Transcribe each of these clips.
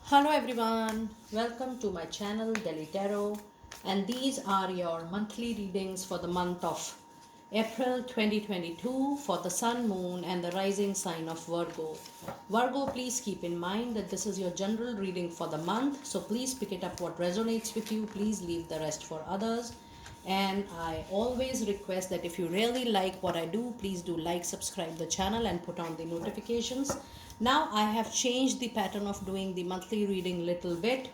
Hello everyone, welcome to my channel Delhi Tarot, and these are your monthly readings for the month of April 2022 for the Sun, Moon and the rising sign of Virgo. Virgo, please keep in mind that this is your general reading for the month, so please pick it up what resonates with you. Please leave the rest for others. And I always request that if you really like what I do, please do like, subscribe the channel and put on the notifications. Now I have changed the pattern of doing the monthly reading little bit.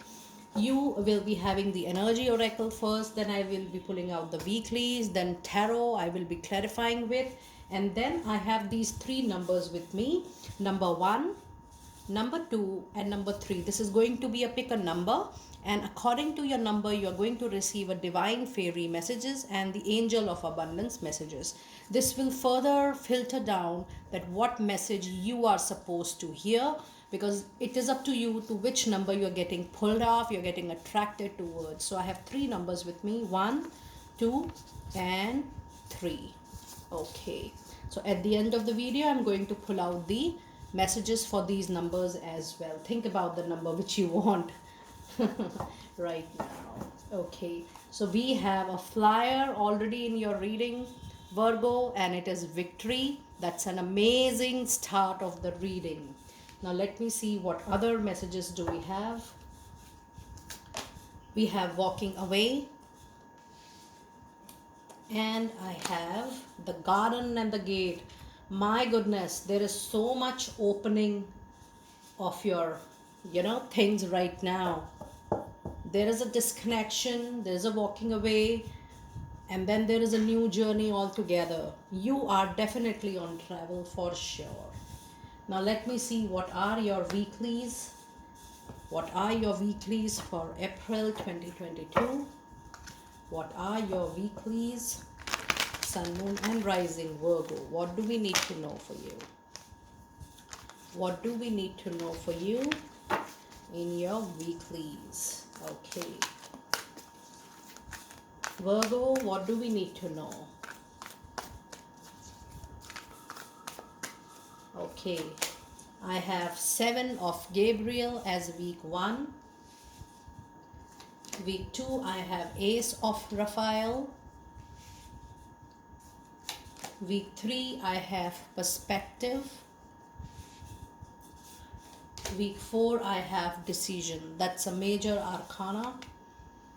You will be having the energy oracle first, then I will be pulling out the weeklies, then tarot I will be clarifying with, and then I have these three numbers with me: number 1, number 2 and number 3. This is going to be a pick a number, and according to your number you are going to receive a divine fairy messages and the angel of abundance messages. This will further filter down that what message you are supposed to hear, because it is up to you to which number you're getting pulled off, you're getting attracted towards. So I have three numbers with me: 1, 2 and 3. Okay, so at the end of the video I'm going to pull out the messages for these numbers as well. Think about the number which you want right now. Okay, so we have a flyer already in your reading, Virgo, and it is victory. That's an amazing start of the reading. Now let me see what other messages do we have. We have walking away, and I have the garden and the gate. My goodness, there is so much opening of your things right now. There is a disconnection, there's a walking away, and then there is a new journey altogether. You are definitely on travel for sure. Now let me see what are your weeklies. What are your weeklies for April 2022? What are your weeklies? Sun, Moon and Rising Virgo. What do we need to know for you? What do we need to know for you in your weeklies? Okay. Virgo, what do we need to know? Okay. I have 7 of Gabriel as week 1. Week 2, I have Ace of Raphael. Week 3, I have Perspective. Week 4, I have Decision. That's a major arcana.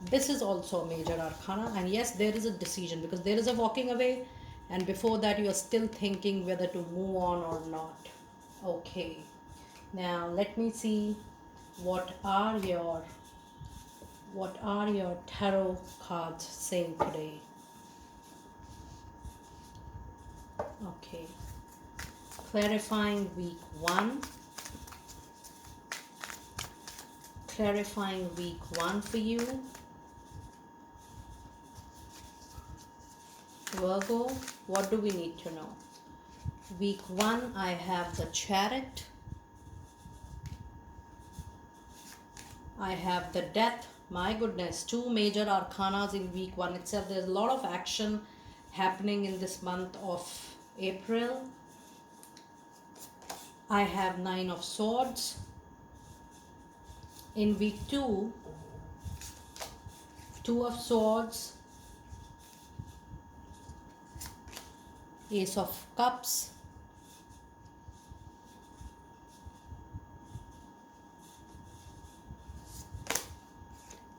This is also a major arcana, and yes, there is a decision because there is a walking away, and before that you are still thinking whether to move on or not. Okay, now let me see what are your tarot cards saying today. Okay, clarifying week 1. Clarifying week 1 for you, Virgo. What do we need to know? Week 1, I have the Chariot. I have the Death. My goodness, 2 major arcanas in week 1 itself. There's a lot of action happening in this month of April. I have 9 of Swords. In week 2, 2 of Swords, Ace of Cups,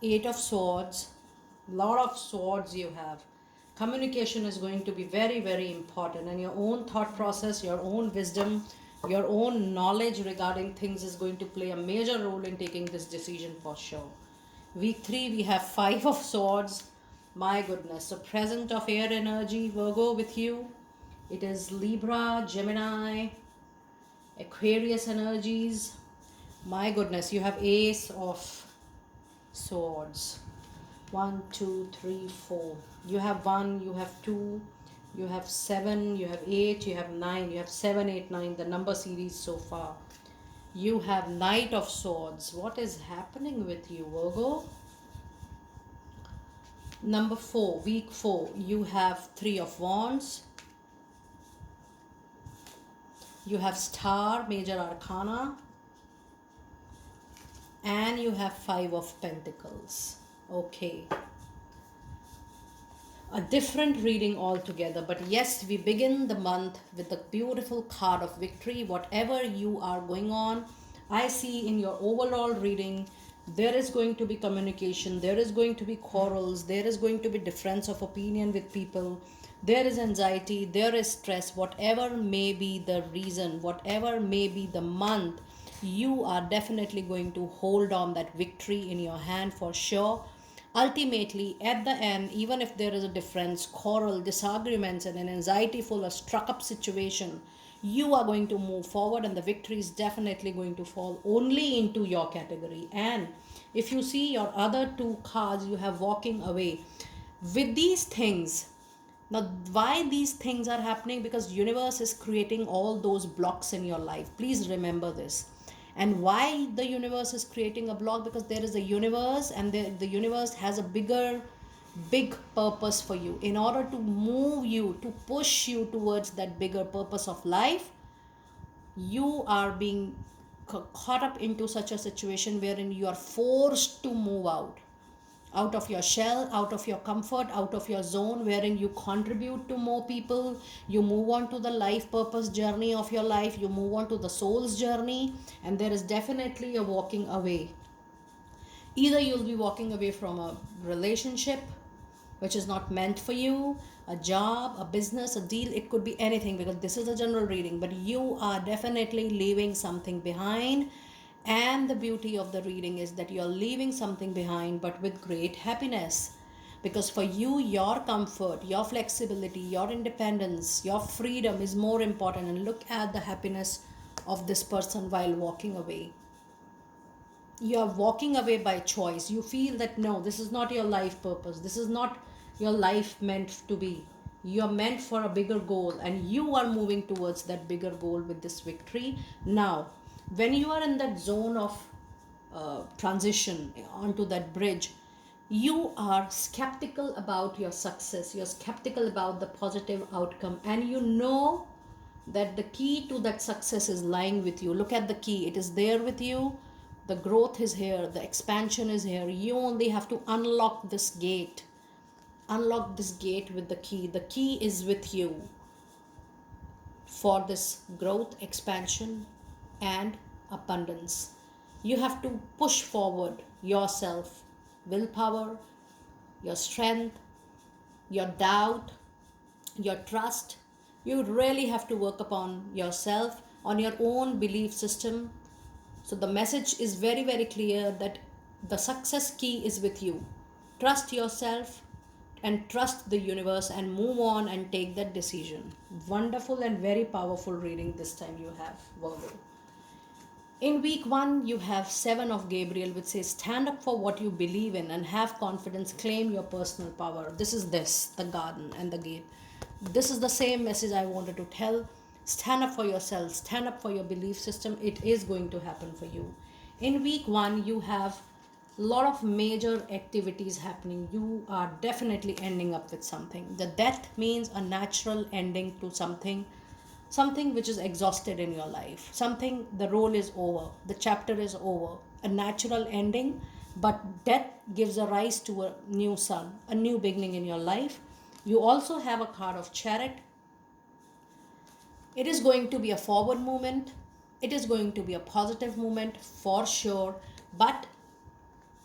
Eight of Swords. Lot of swords you have. Communication is going to be very, very important, and your own thought process, your own wisdom, your own knowledge regarding things is going to play a major role in taking this decision for sure. Week 3, we have 5 of Swords. My goodness, the present of air energy, Virgo, with you. It is Libra, Gemini, Aquarius energies. My goodness, you have Ace of Swords. 1, 2, 3, 4. You have 1, you have 2, you have 7, you have 8, you have 9, you have 7, 8, 9, the number series so far. You have Knight of Swords. What is happening with you, Virgo? Number 4, week 4, you have 3 of Wands. You have Star, major arcana. and you have Five of Pentacles. Okay, a different reading altogether, but yes, we begin the month with the beautiful card of victory. Whatever you are going on, I see in your overall reading there is going to be communication, there is going to be quarrels, there is going to be difference of opinion with people, there is anxiety, there is stress. Whatever may be the reason, whatever may be the month, you are definitely going to hold on that victory in your hand for sure. Ultimately, at the end, even if there is a difference, quarrel, disagreements, and an anxiety full or struck up situation, you are going to move forward, and the victory is definitely going to fall only into your category. And if you see your other two cards, you have walking away. With these things, now why these things are happening? Because universe is creating all those blocks in your life. Please remember this. And why the universe is creating a block? Because there is a universe, and the universe has a big purpose for you. In order to move you, to push you towards that bigger purpose of life, you are being caught up into such a situation wherein you are forced to move out of your shell, out of your comfort, out of your zone, wherein you contribute to more people, you move on to the life purpose journey of your life, you move on to the soul's journey, and there is definitely a walking away. Either you'll be walking away from a relationship which is not meant for you, a job, a business, a deal. It could be anything, because this is a general reading, but you are definitely leaving something behind. And the beauty of the reading is that you're leaving something behind, but with great happiness. Because for you, your comfort, your flexibility, your independence, your freedom is more important. And look at the happiness of this person while walking away. You are walking away by choice. You feel that no, this is not your life purpose, this is not your life meant to be. You are meant for a bigger goal, and you are moving towards that bigger goal with this victory. Now, when you are in that zone of transition onto that bridge, you are skeptical about your success, you're skeptical about the positive outcome, and you know that the key to that success is lying with you. Look at the key, it is there with you. The growth is here, the expansion is here. You only have to unlock this gate. Unlock this gate with the key. The key is with you for this growth, expansion, and abundance. You have to push forward yourself, willpower, your strength, your doubt, your trust. You really have to work upon yourself, on your own belief system. So the message is very, very clear that the success key is with you. Trust yourself and trust the universe, and move on and take that decision. Wonderful and very powerful reading this time you have, Virgo. In week 1, you have 7 of Gabriel, which says, stand up for what you believe in and have confidence, claim your personal power. This is the garden and the gate. This is the same message I wanted to tell. Stand up for yourself, stand up for your belief system. It is going to happen for you. In week 1, you have a lot of major activities happening. You are definitely ending up with something. The death means a natural ending to something which is exhausted in your life, something, the role is over, the chapter is over, a natural ending. But death gives a rise to a new sun, a new beginning in your life. You also have a card of Chariot. It is going to be a forward movement. It is going to be a positive movement for sure. But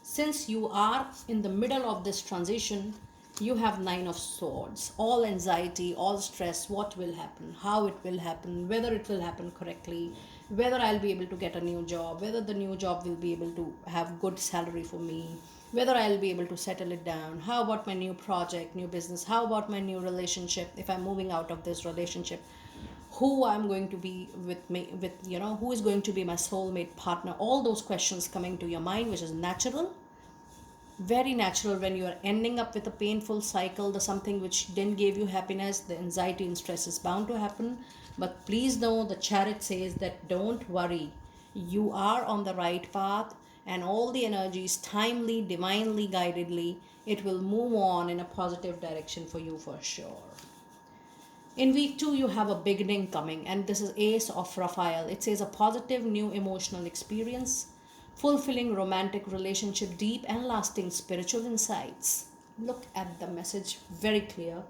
since you are in the middle of this transition, you have 9 of Swords. All anxiety, all stress, what will happen, how it will happen, whether it will happen correctly, whether I'll be able to get a new job, whether the new job will be able to have good salary for me, whether I'll be able to settle it down, how about my new project, new business, how about my new relationship, if I'm moving out of this relationship, who I'm going to be who is going to be my soulmate partner. All those questions coming to your mind, which is natural, very natural. When you are ending up with a painful cycle, the something which didn't give you happiness, the anxiety and stress is bound to happen. But please know, the Chariot says that don't worry, you are on the right path, and all the energies, timely, divinely guidedly, it will move on in a positive direction for you for sure. In week 2, you have a beginning coming, and this is Ace of Raphael. It says a positive new emotional experience, fulfilling romantic relationship, deep and lasting spiritual insights. Look at the message, very clear.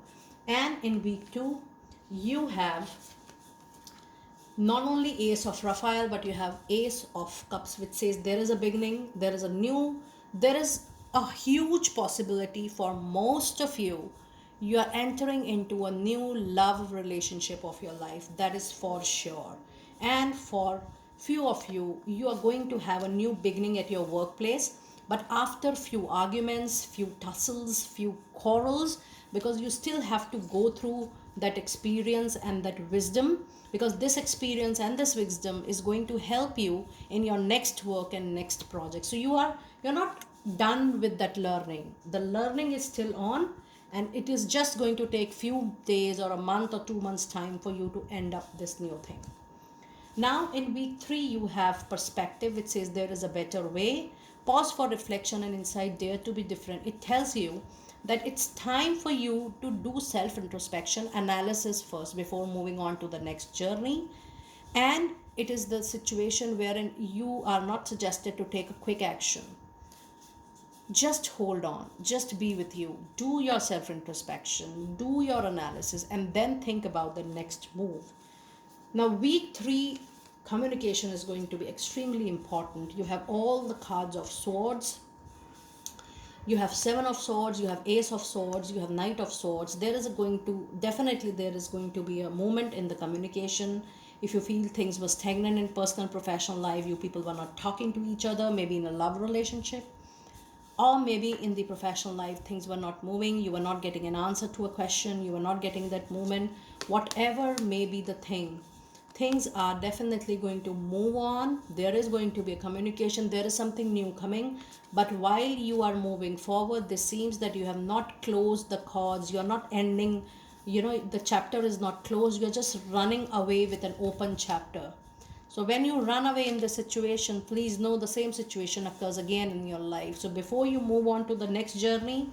And in week 2, you have not only Ace of Raphael, but you have Ace of Cups, which says there is a beginning, there is a huge possibility for most of you. You are entering into a new love relationship of your life, that is for sure. And for few of you, you are going to have a new beginning at your workplace, but after few arguments, few tussles, few quarrels, because you still have to go through that experience and that wisdom, because this experience and this wisdom is going to help you in your next work and next project. So you're not done with that learning. The learning is still on, and it is just going to take few days or a month or 2 months time for you to end up this new thing. Now in week 3, you have perspective, which says there is a better way. Pause for reflection and insight, dare to be different. It tells you that it's time for you to do self introspection analysis first before moving on to the next journey. And it is the situation wherein you are not suggested to take a quick action. Just hold on, just be with you, do your self introspection, do your analysis, and then think about the next move. Now week 3 communication is going to be extremely important. You have all the cards of swords, you have 7 of swords, you have Ace of swords, you have Knight of swords. There is going to be a moment in the communication. If you feel things were stagnant in personal professional life, you people were not talking to each other, maybe in a love relationship, or maybe in the professional life things were not moving, you were not getting an answer to a question, you were not getting that moment, whatever may be the thing, things are definitely going to move on. There is going to be a communication, there is something new coming, but while you are moving forward, this seems that you have not closed the chords, you're not ending, the chapter is not closed, you're just running away with an open chapter. So when you run away in the situation, please know the same situation occurs again in your life. So before you move on to the next journey,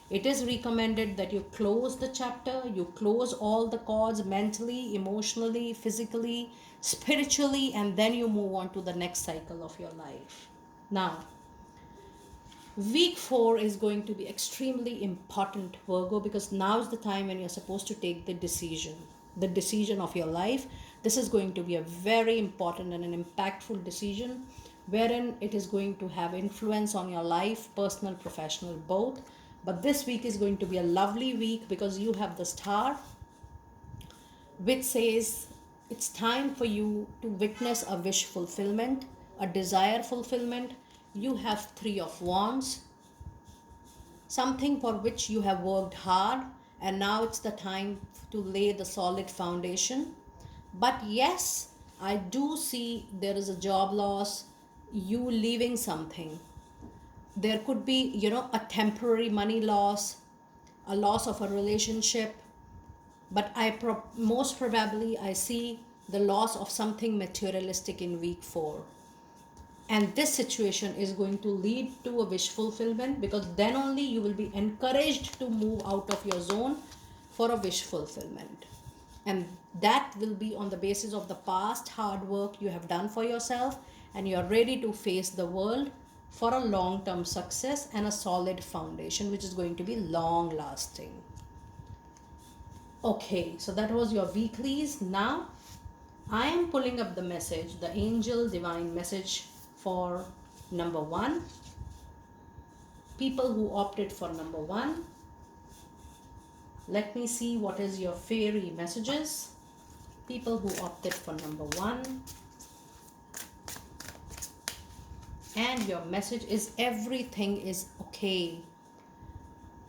it is recommended that you close the chapter, you close all the chords mentally, emotionally, physically, spiritually, and then you move on to the next cycle of your life. Now, week 4 is going to be extremely important, Virgo, because now is the time when you're supposed to take the decision of your life. This is going to be a very important and an impactful decision, wherein it is going to have influence on your life, personal, professional, both. But this week is going to be a lovely week because you have the star, which says it's time for you to witness a wish fulfillment, a desire fulfillment. You have 3 of wands, something for which you have worked hard, and now it's the time to lay the solid foundation. But yes, I do see there is a job loss, you leaving something. There could be, a temporary money loss, a loss of a relationship, but most probably I see the loss of something materialistic in week 4. And this situation is going to lead to a wish fulfillment, because then only you will be encouraged to move out of your zone for a wish fulfillment. And that will be on the basis of the past hard work you have done for yourself, and you are ready to face the world for a long-term success and a solid foundation, which is going to be long lasting. Okay, so that was your weeklies. Now I am pulling up the message, the angel divine message for number 1. People who opted for number 1, let me see what is your fairy messages. People who opted for number 1, and your message is everything is okay.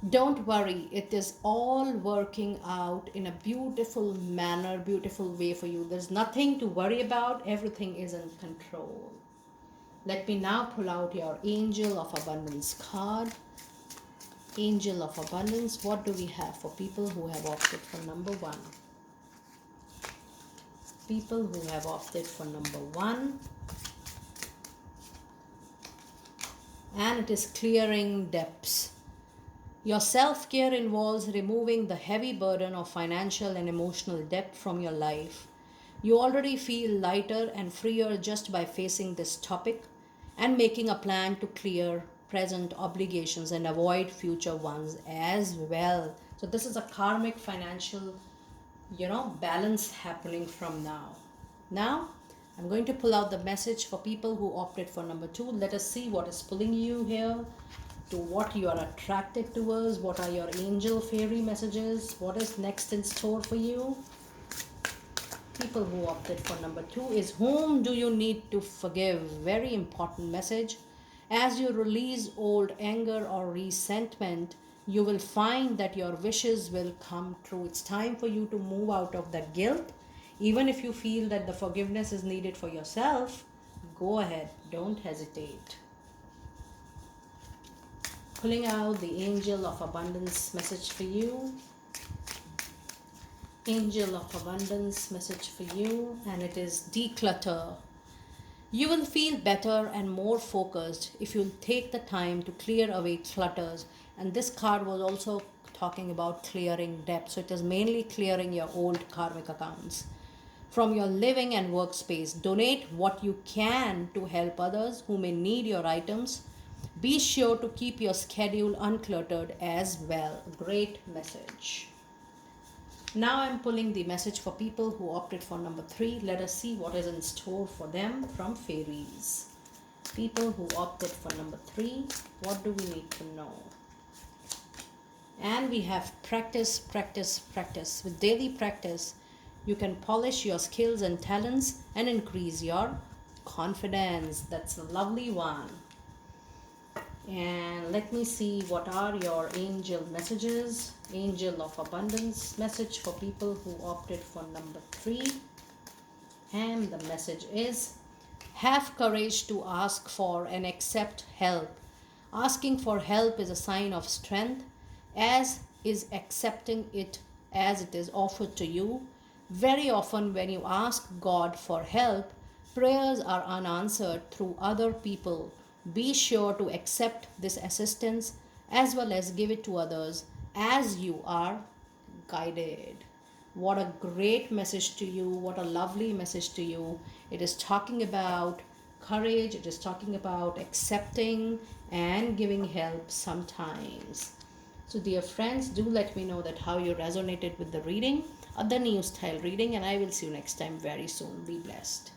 Don't worry, it is all working out in a beautiful manner, beautiful way for you. There's nothing to worry about, everything is in control. Let me now pull out your Angel of Abundance card. Angel of Abundance, what do we have for people who have opted for number 1? People who have opted for number 1. And it is clearing debts. Your self-care involves removing the heavy burden of financial and emotional debt from your life. You already feel lighter and freer just by facing this topic, and making a plan to clear present obligations and avoid future ones as well. So this is a karmic financial, balance happening from now. Now, I'm going to pull out the message for people who opted for number 2. Let us see what is pulling you here, to what you are attracted towards, what are your angel fairy messages, what is next in store for you. People who opted for number 2 is, whom do you need to forgive? Very important message. As you release old anger or resentment, you will find that your wishes will come true. It's time for you to move out of that guilt. Even if you feel that the forgiveness is needed for yourself, go ahead, don't hesitate. Pulling out the Angel of Abundance message for you. Angel of Abundance message for you, and it is declutter. You will feel better and more focused if you'll take the time to clear away clutters. And this card was also talking about clearing debt. So it is mainly clearing your old karmic accounts from your living and workspace. Donate what you can to help others who may need your items. Be sure to keep your schedule uncluttered as well. Great message. Now I'm pulling the message for people who opted for number 3. Let us see what is in store for them from fairies. People who opted for number 3, what do we need to know? And we have practice, practice, practice. With daily practice, you can polish your skills and talents and increase your confidence. That's a lovely one. And let me see what are your angel messages. Angel of Abundance message for people who opted for number 3. And the message is, have courage to ask for and accept help. Asking for help is a sign of strength, as is accepting it as it is offered to you. Very often when you ask God for help, prayers are unanswered through other people. Be sure to accept this assistance as well as give it to others as you are guided. What a great message to you. What a lovely message to you. It is talking about courage. It is talking about accepting and giving help sometimes. So dear friends, do let me know that how you resonated with the reading, the new style reading, and I will see you next time very soon. Be blessed.